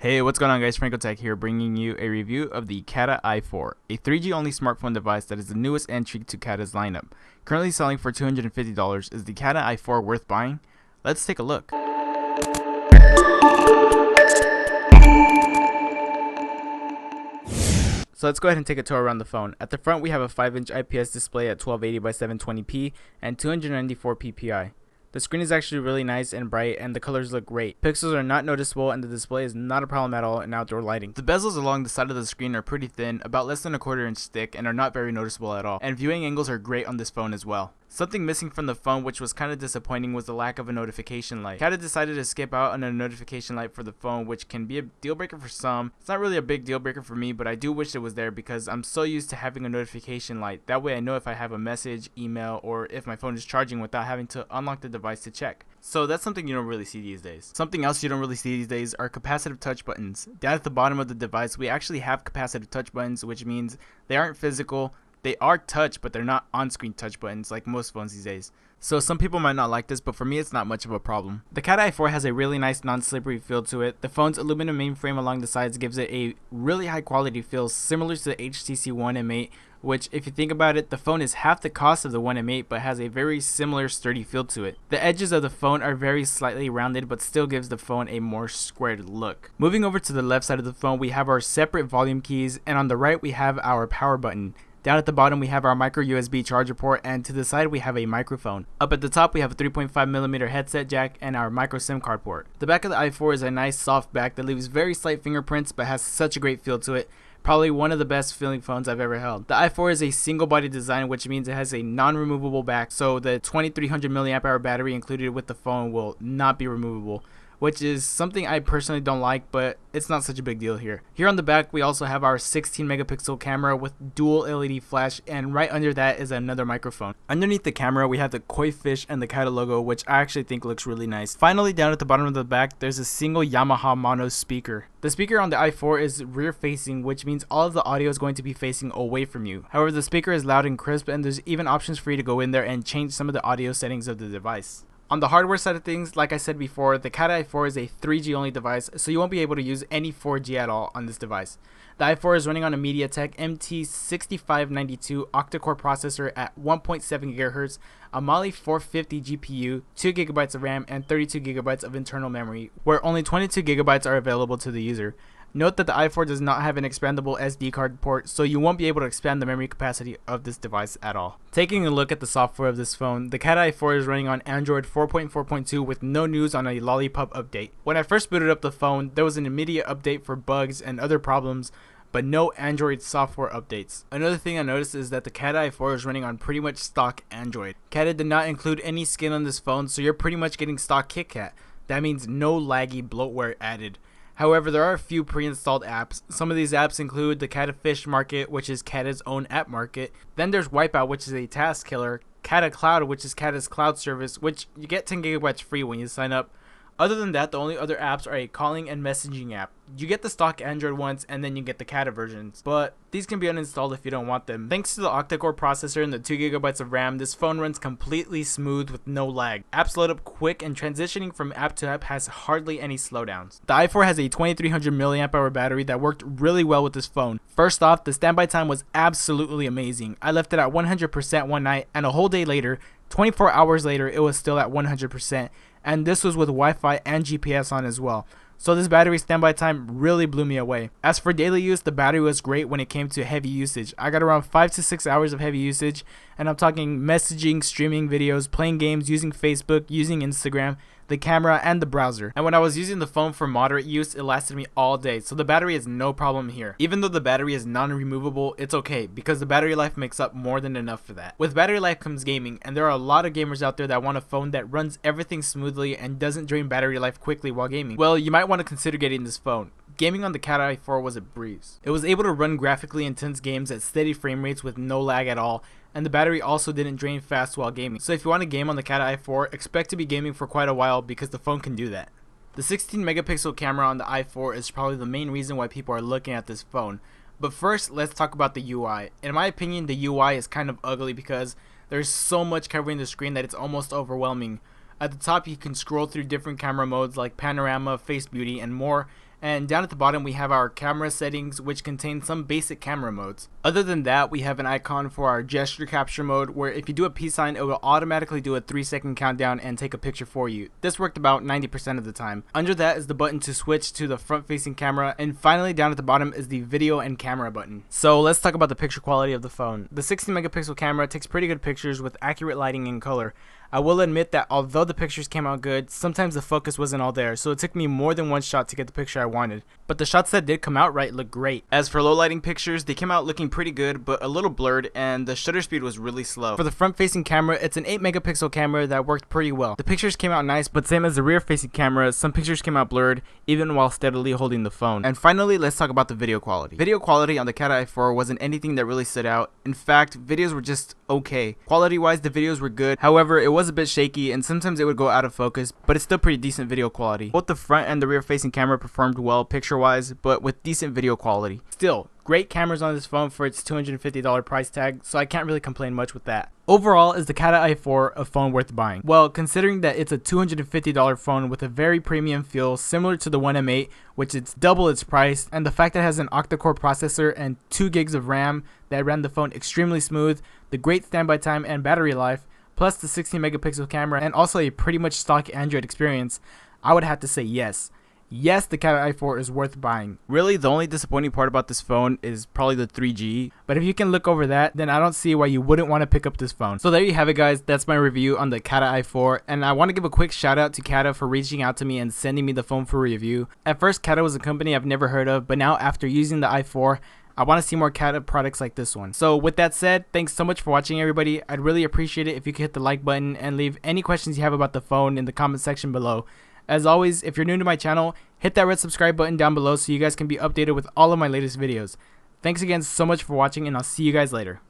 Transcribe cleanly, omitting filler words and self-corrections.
Hey, what's going on guys, FrancoTech here bringing you a review of the Kata i4, a 3G only smartphone device that is the newest entry to Kata's lineup. Currently selling for $250, is the Kata i4 worth buying? Let's take a look. So let's go ahead and take a tour around the phone. At the front we have a 5-inch IPS display at 1280 by 720p and 294 ppi. The screen is actually really nice and bright, and the colors look great. Pixels are not noticeable, and the display is not a problem at all in outdoor lighting. The bezels along the side of the screen are pretty thin, about less than a 1/4 inch thick, and are not very noticeable at all. And viewing angles are great on this phone as well. Something missing from the phone, which was kind of disappointing, was the lack of a notification light. Kata decided to skip out on a notification light for the phone, which can be a deal breaker for some. It's not really a big deal breaker for me, but I do wish it was there because I'm so used to having a notification light. That way I know if I have a message, email, or if my phone is charging without having to unlock the device to check. So that's something you don't really see these days. Something else you don't really see these days are capacitive touch buttons. Down at the bottom of the device, we actually have capacitive touch buttons, which means they aren't physical. They are touch, but they're not on-screen touch buttons like most phones these days. So some people might not like this, but for me it's not much of a problem. The Kata i4 has a really nice non-slippery feel to it. The phone's aluminum mainframe along the sides gives it a really high quality feel, similar to the HTC One M8, which if you think about it, the phone is half the cost of the One M8 but has a very similar sturdy feel to it. The edges of the phone are very slightly rounded but still gives the phone a more squared look. Moving over to the left side of the phone, we have our separate volume keys, and on the right we have our power button. Down at the bottom we have our micro USB charger port, and to the side we have a microphone. Up at the top we have a 3.5mm headset jack and our micro SIM card port. The back of the i4 is a nice soft back that leaves very slight fingerprints but has such a great feel to it. Probably one of the best feeling phones I've ever held. The i4 is a single body design, which means it has a non-removable back, so the 2300 mAh battery included with the phone will not be removable, which is something I personally don't like, but it's not such a big deal here. Here on the back we also have our 16 megapixel camera with dual LED flash, and right under that is another microphone. Underneath the camera we have the koi fish and the Kata logo, which I actually think looks really nice. Finally, down at the bottom of the back there's a single Yamaha mono speaker. The speaker on the i4 is rear facing, which means all of the audio is going to be facing away from you. However, the speaker is loud and crisp, and there's even options for you to go in there and change some of the audio settings of the device. On the hardware side of things, like I said before, the Kata i4 is a 3G only device, so you won't be able to use any 4G at all on this device. The i4 is running on a MediaTek MT6592 octacore processor at 1.7 GHz, a Mali 450 GPU, 2GB of RAM, and 32GB of internal memory, where only 22GB are available to the user. Note that the i4 does not have an expandable SD card port, so you won't be able to expand the memory capacity of this device at all. Taking a look at the software of this phone, the Kata i4 is running on Android 4.4.2 with no news on a Lollipop update. When I first booted up the phone, there was an immediate update for bugs and other problems, but no Android software updates. Another thing I noticed is that the Kata i4 is running on pretty much stock Android. Kata did not include any skin on this phone, so you're pretty much getting stock KitKat. That means no laggy bloatware added. However, there are a few pre-installed apps. Some of these apps include the Kata Fish Market, which is Kata's own app market. Then there's Wipeout, which is a task killer. Kata Cloud, which is Kata's cloud service, which you get 10GB free when you sign up. Other than that, the only other apps are a calling and messaging app. You get the stock Android ones, and then you get the Kata versions, but these can be uninstalled if you don't want them. Thanks to the octa-core processor and the 2GB of RAM, this phone runs completely smooth with no lag. Apps load up quick, and transitioning from app to app has hardly any slowdowns. The i4 has a 2300 mAh battery that worked really well with this phone. First off, the standby time was absolutely amazing. I left it at 100% one night, and a whole day later, 24 hours later, it was still at 100%, and this was with Wi-Fi and GPS on as well. So this battery standby time really blew me away. As for daily use, the battery was great when it came to heavy usage. I got around 5 to 6 hours of heavy usage, and I'm talking messaging, streaming videos, playing games, using Facebook, using Instagram, the camera, and the browser. And when I was using the phone for moderate use, it lasted me all day, so the battery is no problem here. Even though the battery is non-removable, it's okay, because the battery life makes up more than enough for that. With battery life comes gaming, and there are a lot of gamers out there that want a phone that runs everything smoothly and doesn't drain battery life quickly while gaming. Well, you might want to consider getting this phone. Gaming on the Kata i4 was a breeze. It was able to run graphically intense games at steady frame rates with no lag at all, and the battery also didn't drain fast while gaming. So if you want to game on the Kata i4, expect to be gaming for quite a while because the phone can do that. The 16 megapixel camera on the i4 is probably the main reason why people are looking at this phone. But first, let's talk about the UI. In my opinion, the UI is kind of ugly because there's so much covering the screen that it's almost overwhelming. At the top, you can scroll through different camera modes like panorama, face beauty, and more, And down at the bottom we have our camera settings, which contain some basic camera modes. Other than that, we have an icon for our gesture capture mode, where if you do a peace sign, it will automatically do a 3-second countdown and take a picture for you. This worked about 90% of the time. Under that is the button to switch to the front facing camera, and finally down at the bottom is the video and camera button. So let's talk about the picture quality of the phone. The 16 megapixel camera takes pretty good pictures with accurate lighting and color. I will admit that although the pictures came out good, sometimes the focus wasn't all there, so it took me more than one shot to get the picture I wanted. But the shots that did come out right looked great. As for low lighting pictures, they came out looking pretty good, but a little blurred, and the shutter speed was really slow. For the front facing camera, it's an 8 megapixel camera that worked pretty well. The pictures came out nice, but same as the rear facing camera, some pictures came out blurred, even while steadily holding the phone. And finally, let's talk about the video quality. Video quality on the Kata i4 wasn't anything that really stood out. In fact, videos were just okay. Quality wise, the videos were good. However, it was a bit shaky and sometimes it would go out of focus, but it's still pretty decent video quality. Both the front and the rear facing camera performed well picture wise, but with decent video quality. Still, great cameras on this phone for its $250 price tag, so I can't really complain much with that. Overall, is the Kata i4 a phone worth buying? Well, considering that it's a $250 phone with a very premium feel similar to the One M8, which it's double its price, and the fact that it has an octacore processor and 2 gigs of RAM that ran the phone extremely smooth, the great standby time and battery life, plus the 16 megapixel camera and also a pretty much stock Android experience, I would have to say yes. Yes, the Kata i4 is worth buying. Really, the only disappointing part about this phone is probably the 3G, but if you can look over that, then I don't see why you wouldn't want to pick up this phone. So there you have it, guys. That's my review on the Kata i4, and I want to give a quick shout out to Kata for reaching out to me and sending me the phone for review. At first, Kata was a company I've never heard of, but now after using the i4, I want to see more Kata products like this one. So with that said, thanks so much for watching, everybody. I'd really appreciate it if you could hit the like button and leave any questions you have about the phone in the comment section below. As always, if you're new to my channel, hit that red subscribe button down below so you guys can be updated with all of my latest videos. Thanks again so much for watching, and I'll see you guys later.